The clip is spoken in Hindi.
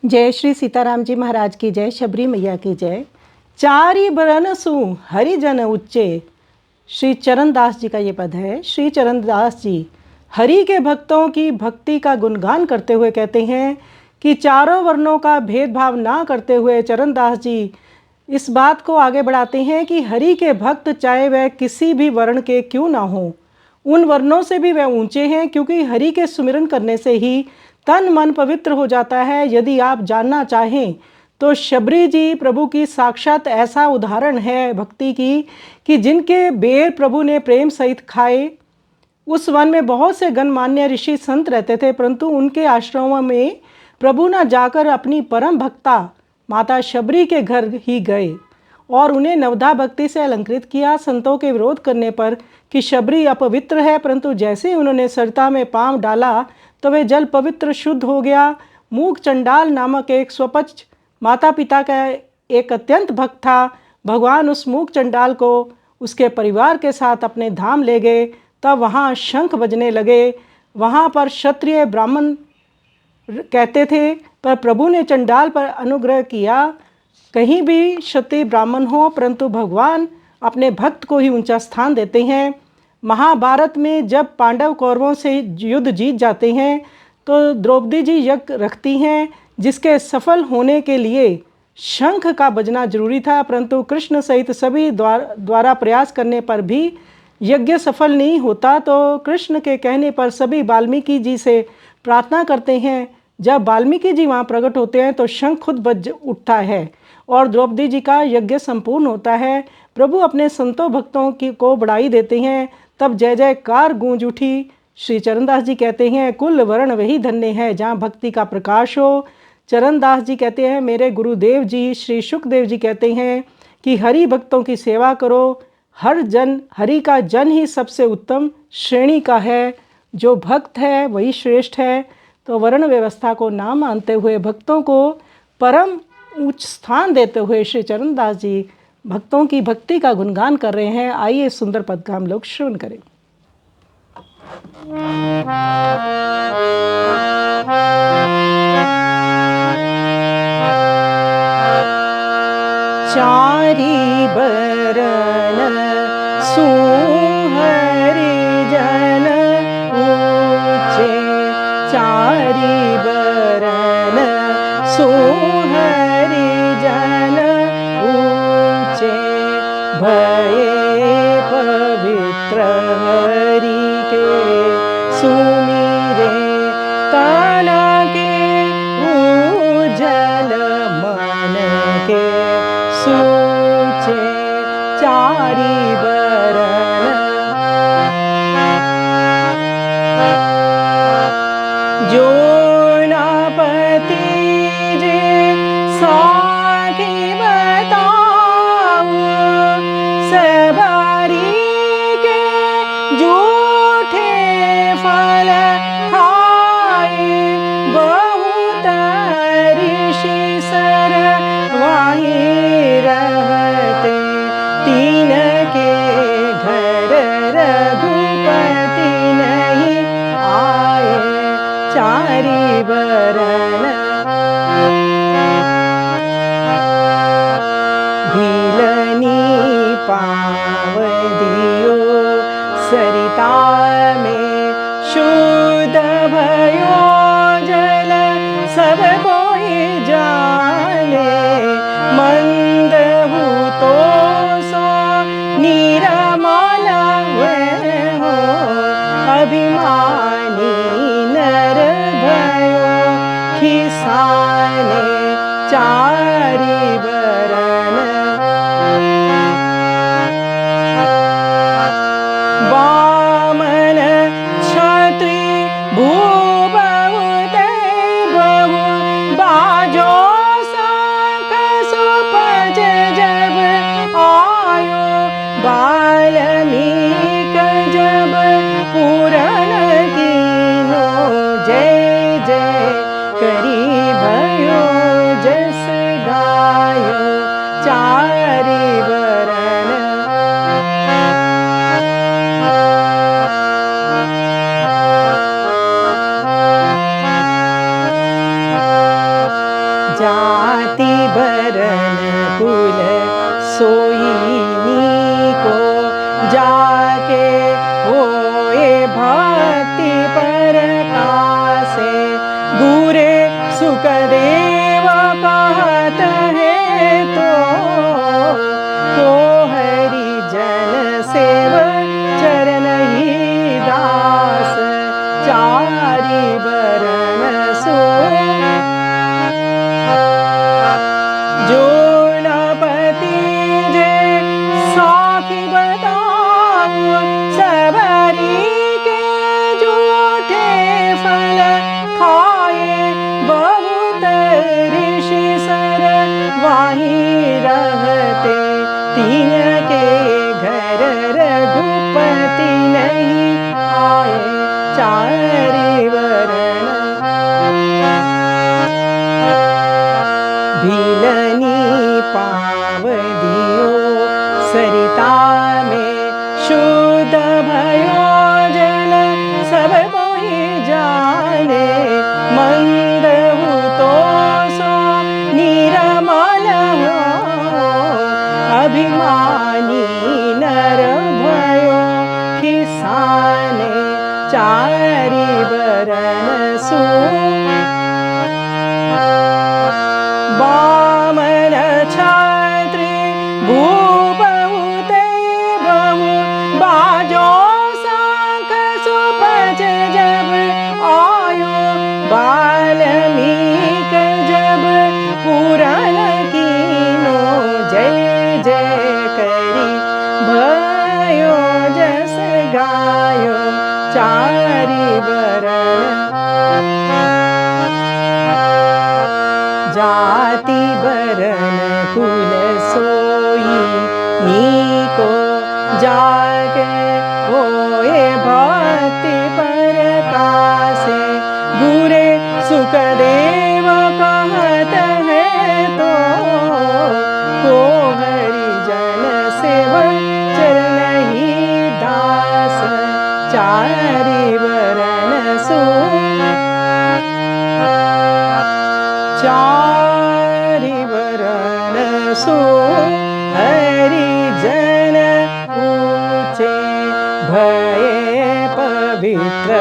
जय श्री सीताराम जी महाराज की जय, शबरी मैया की जय। चारि बरन सु हरिजन उच्चे। श्री चरणदास जी का ये पद है। श्री चरणदास जी हरि के भक्तों की भक्ति का गुणगान करते हुए कहते हैं कि चारों वर्णों का भेदभाव ना करते हुए चरणदास जी इस बात को आगे बढ़ाते हैं कि हरि के भक्त चाहे वह किसी भी वर्ण के क्यों ना हों, उन वर्णों से भी वह ऊंचे हैं, क्योंकि हरि के सुमिरन करने से ही तन मन पवित्र हो जाता है। यदि आप जानना चाहें तो शबरी जी प्रभु की साक्षात ऐसा उदाहरण है भक्ति की कि जिनके बेर प्रभु ने प्रेम सहित खाए। उस वन में बहुत से गणमान्य ऋषि संत रहते थे, परंतु उनके आश्रमों में प्रभु न जाकर अपनी परम भक्ता माता शबरी के घर ही गए और उन्हें नवधा भक्ति से अलंकृत किया। संतों के विरोध करने पर कि शबरी अपवित्र है, परंतु जैसे उन्होंने सरिता में पांव डाला तो वे जल पवित्र शुद्ध हो गया। मूक चंडाल नामक एक स्वपक्ष माता पिता का एक अत्यंत भक्त था। भगवान उस मूक चंडाल को उसके परिवार के साथ अपने धाम ले गए। तब वहाँ शंख बजने लगे। वहाँ पर क्षत्रिय ब्राह्मण कहते थे, पर प्रभु ने चंडाल पर अनुग्रह किया। कहीं भी क्षत्रिय ब्राह्मण हो, परंतु भगवान अपने भक्त को ही ऊंचा स्थान देते हैं। महाभारत में जब पांडव कौरवों से युद्ध जीत जाते हैं तो द्रौपदी जी यज्ञ रखती हैं, जिसके सफल होने के लिए शंख का बजना जरूरी था, परंतु कृष्ण सहित सभी द्वारा प्रयास करने पर भी यज्ञ सफल नहीं होता। तो कृष्ण के कहने पर सभी वाल्मीकि जी से प्रार्थना करते हैं। जब वाल्मीकि जी वहाँ प्रकट होते हैं तो शंख खुद बज उठता है और द्रौपदी जी का यज्ञ संपूर्ण होता है। प्रभु अपने संतों भक्तों को बढ़ाई देते हैं। तब जय जयकार गूंज उठी। श्री चरणदास जी कहते हैं, कुल वर्ण वही धन्य है जहाँ भक्ति का प्रकाश हो। चरणदास जी कहते हैं, मेरे गुरुदेव जी श्री शुकदेव जी कहते हैं कि हरि भक्तों की सेवा करो। हर जन हरि का जन ही सबसे उत्तम श्रेणी का है। जो भक्त है वही श्रेष्ठ है। तो वर्ण व्यवस्था को ना मानते हुए भक्तों को परम उच्च स्थान देते हुए श्री चरणदास जी भक्तों की भक्ति का गुणगान कर रहे हैं। आइए सुंदर पद का हम लोग श्रवण करें। चारि बरन सु हरिजन ऊंचे। चारि बरन सु हरिजन ऊंचे। भये पवित्र हरि के सुमिरे तन के उज्जल मन के सूचे। चारि बरन जो नापति जे साखी बताऊं। सबरी के झूठे फल खाए। बहुत ऋषि सर वहीं रहते। तीन के घर रघुपति नहीं आए। चारि बरन भीलनी पाव दियो सरिता में। शुद्ध भयो जल सब कोई जाने। मंद हूँ तो सो निरमल हो। अभिमानी नर भयो खिसाने। चारि बरन वामन क्षत्रि भूभव बहु बाजो शंख सुपज जब आयो। वाल्मीकि जब पूरन कीनो। जय जय करी भयो जस गायो। चारि बरन जाति बरन कुल सोईनी को जाके होए भक्ति परकासे गुरे सुखदेव कहत है तो हरि जन सेव चरण ही दास चारि बरन सो जोड़पति जे साखी बताओ सबरी के जूठे फल खाए बहुत ऋषि सर वहीं रहते तीन के घर रघुपति नहीं आए चारि वरण भीलनी पाव दियो सरिता में शुद्ध भयो जल सब मोहि जाने मंद हु तो सो निरमल हो अभिमानी नर भयो किसाने चारि बरन सो बामन छात्री भूपहुते बहु बाजो शंख सुपज जब आयो वाल्मीक जब पुराण कीनो जय जय करी भयो जस गायो चारि बरन जाति बरन कुल सोई नीको जागे होए भक्ति परकासे गुरे सुखदेव कहत है तो को हरि जन सेव चरण ही दास चारि बरन सो चारि बरन सो हरि जन ऊँचे भये पवित्र